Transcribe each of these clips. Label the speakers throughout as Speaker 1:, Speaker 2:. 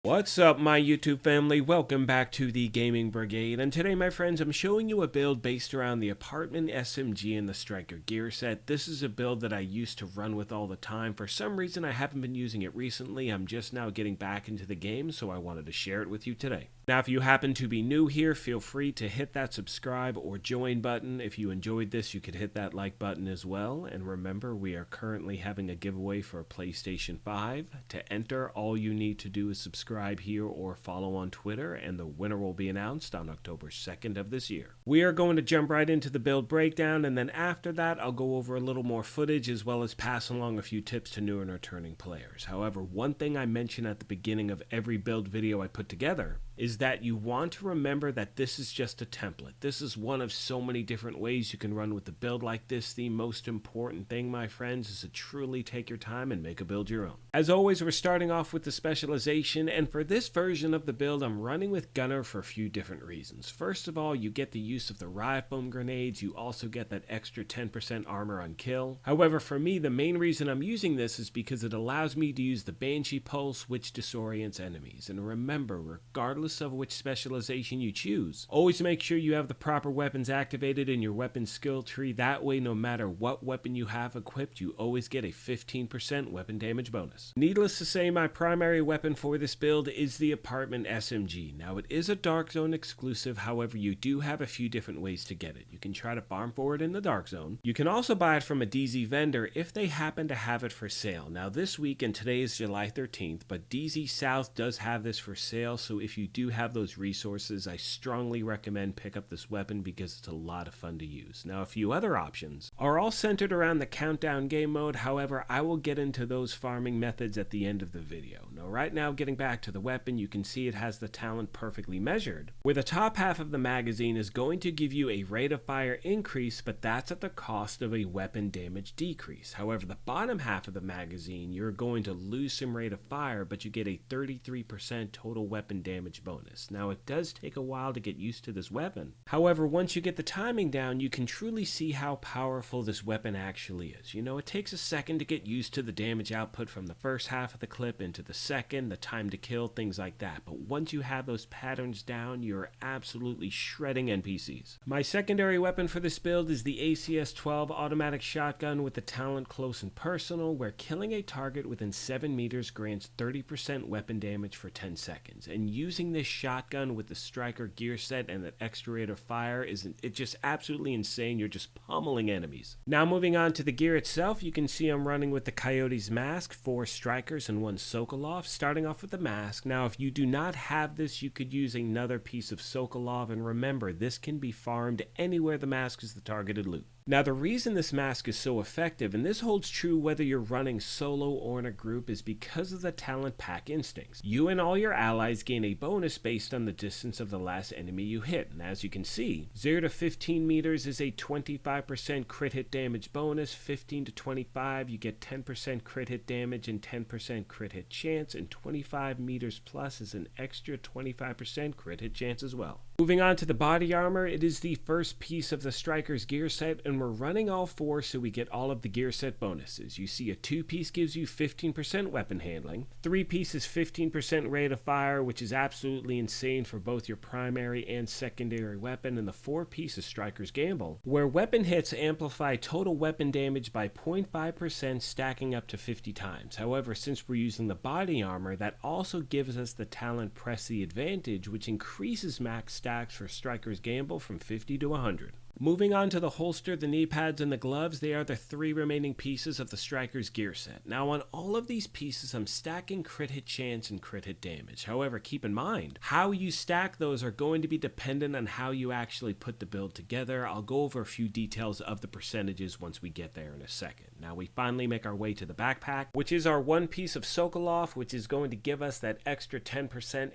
Speaker 1: What's up, my YouTube family? Welcome back to the Gaming Brigade, and today, my friends, I'm showing you a build based around the Apartment SMG and the Striker gear set. This is a build that I used to run with all the time. For some reason, I haven't been using it recently. I'm just now getting back into the game, so I wanted to share it with you today. Now, if you happen to be new here, feel free to hit that subscribe or join button. If you enjoyed this, you could hit that like button as well. And remember, we are currently having a giveaway for a PlayStation 5. To enter, all you need to do is subscribe here or follow on Twitter, and the winner will be announced on October 2nd of this year. We are going to jump right into the build breakdown, and then after that, I'll go over a little more footage as well as pass along a few tips to new and returning players. However, one thing I mention at the beginning of every build video I put together is that you want to remember that this is just a template. This is one of so many different ways you can run with a build like this. The most important thing, my friends, is to truly take your time and make a build your own. As always, we're starting off with the specialization, and for this version of the build, I'm running with Gunner for a few different reasons. First of all, you get the use of the riot foam grenades. You also get that extra 10% armor on kill. However, for me, the main reason I'm using this is because it allows me to use the Banshee Pulse, which disorients enemies. And remember, regardless of which specialization you choose, always make sure you have the proper weapons activated in your weapon skill tree. That way, no matter what weapon you have equipped, you always get a 15% weapon damage bonus. Needless to say, my primary weapon for this build is the Apartment SMG. Now, it is a Dark Zone exclusive. However, you do have a few different ways to get it. You can try to farm for it in the Dark Zone. You can also buy it from a DZ vendor if they happen to have it for sale. Now, this week, and today is July 13th, but DZ South does have this for sale, so if you do have those resources, I strongly recommend pick up this weapon because it's a lot of fun to use. Now, a few other options are all centered around the countdown game mode. However, I will get into those farming methods at the end of the video. Now, right now, getting back to the weapon, you can see it has the talent perfectly measured, where the top half of the magazine is going to give you a rate of fire increase, but that's at the cost of a weapon damage decrease. However, the bottom half of the magazine, you're going to lose some rate of fire, but you get a 33% total weapon damage bonus. Now, it does take a while to get used to this weapon. However, once you get the timing down, you can truly see how powerful this weapon actually is. You know, it takes a second to get used to the damage output from the first half of the clip into the second, the time to kill, things like that. But once you have those patterns down, you're absolutely shredding NPCs. My secondary weapon for this build is the ACS-12 automatic shotgun with the talent Close and Personal, where killing a target within 7 meters grants 30% weapon damage for 10 seconds. And using this shotgun with the Striker gear set and that extra rate of fire it's just absolutely insane. You're just pummeling enemies. Now, moving on to the gear itself, you can see I'm running with the Coyote's mask, 4 Strikers and 1 Sokolov. Starting off with the mask. Now, if you do not have this, you could use another piece of Sokolov, and remember, this can be farmed anywhere the mask is the targeted loot. Now, the reason this mask is so effective, and this holds true whether you're running solo or in a group, is because of the talent pack instincts. You and all your allies gain a bonus based on the distance of the last enemy you hit. And as you can see, 0 to 15 meters is a 25% crit hit damage bonus, 15 to 25 you get 10% crit hit damage and 10% crit hit chance, and 25 meters plus is an extra 25% crit hit chance as well. Moving on to the body armor, it is the first piece of the Striker's gear set, and we're running all 4 so we get all of the gear set bonuses. You see, a 2-piece gives you 15% weapon handling, 3-piece is 15% rate of fire, which is absolutely insane for both your primary and secondary weapon, and the 4-piece is Striker's Gamble, where weapon hits amplify total weapon damage by 0.5%, stacking up to 50 times. However, since we're using the body armor, that also gives us the talent Press the Advantage, which increases max stacks for Striker's Gamble from 50 to 100. Moving on to the holster, the knee pads, and the gloves, they are the 3 remaining pieces of the Striker's gear set. Now, on all of these pieces, I'm stacking crit hit chance and crit hit damage. However, keep in mind, how you stack those are going to be dependent on how you actually put the build together. I'll go over a few details of the percentages once we get there in a second. Now, we finally make our way to the backpack, which is our 1 piece of Sokolov, which is going to give us that extra 10%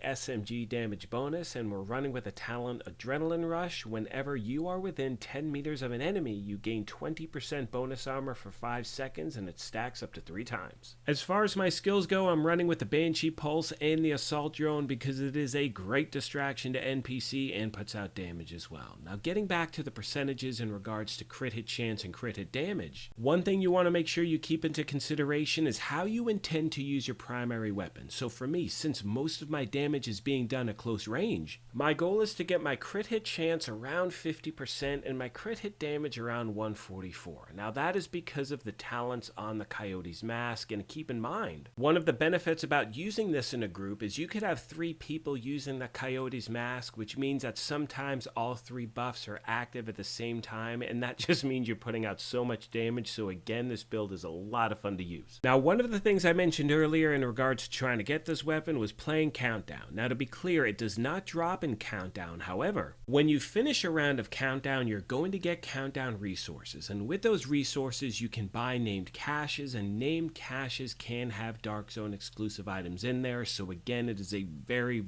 Speaker 1: SMG damage bonus, and we're running with a talent Adrenaline Rush whenever you are within within 10 meters of an enemy, you gain 20% bonus armor for 5 seconds, and it stacks up to 3 times. As far as my skills go, I'm running with the Banshee Pulse and the Assault Drone because it is a great distraction to NPC and puts out damage as well. Now, getting back to the percentages in regards to crit hit chance and crit hit damage, one thing you want to make sure you keep into consideration is how you intend to use your primary weapon. So for me, since most of my damage is being done at close range, my goal is to get my crit hit chance around 50% and my crit hit damage around 144. Now that is because of the talents on the Coyote's Mask, and keep in mind, one of the benefits about using this in a group is you could have 3 people using the Coyote's Mask, which means that sometimes all 3 buffs are active at the same time, and that just means you're putting out so much damage. So again, this build is a lot of fun to use. Now, one of the things I mentioned earlier in regards to trying to get this weapon was playing Countdown. Now, to be clear, it does not drop in Countdown. However, when you finish a round of Countdown, you're going to get Countdown resources, and with those resources you can buy named caches, and named caches can have Dark Zone exclusive items in there. So again, it is a very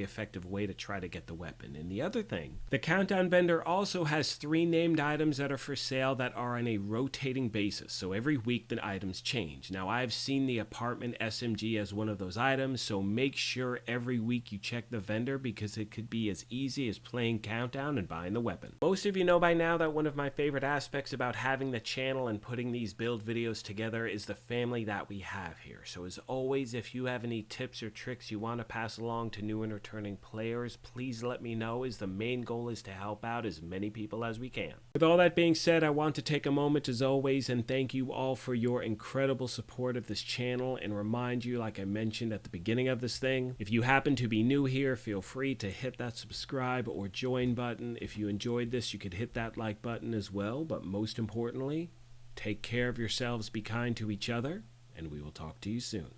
Speaker 1: effective way to try to get the weapon. And the other thing, the Countdown vendor also has 3 named items that are for sale that are on a rotating basis, so every week the items change. Now, I've seen the apartment SMG as one of those items, so make sure every week you check the vendor because it could be as easy as playing Countdown and buying the weapon. Most of you know by now that one of my favorite aspects about having the channel and putting these build videos together is the family that we have here. So as always, if you have any tips or tricks you want to pass along to new and returning players, please let me know, as the main goal is to help out as many people as we can. With all that being said, I want to take a moment as always and thank you all for your incredible support of this channel, and remind you, like I mentioned at the beginning of this thing, if you happen to be new here, feel free to hit that subscribe or join button. If you enjoyed this, you could hit that like button as well, but most importantly, take care of yourselves, be kind to each other, and we will talk to you soon.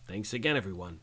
Speaker 1: Thanks again, everyone.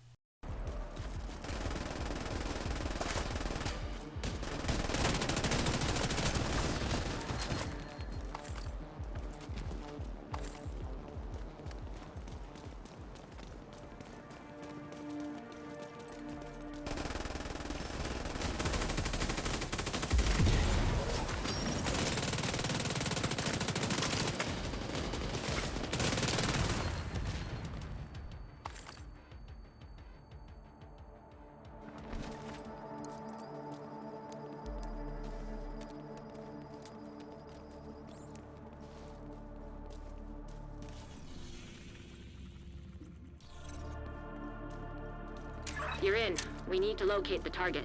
Speaker 2: You're in. We need to locate the target.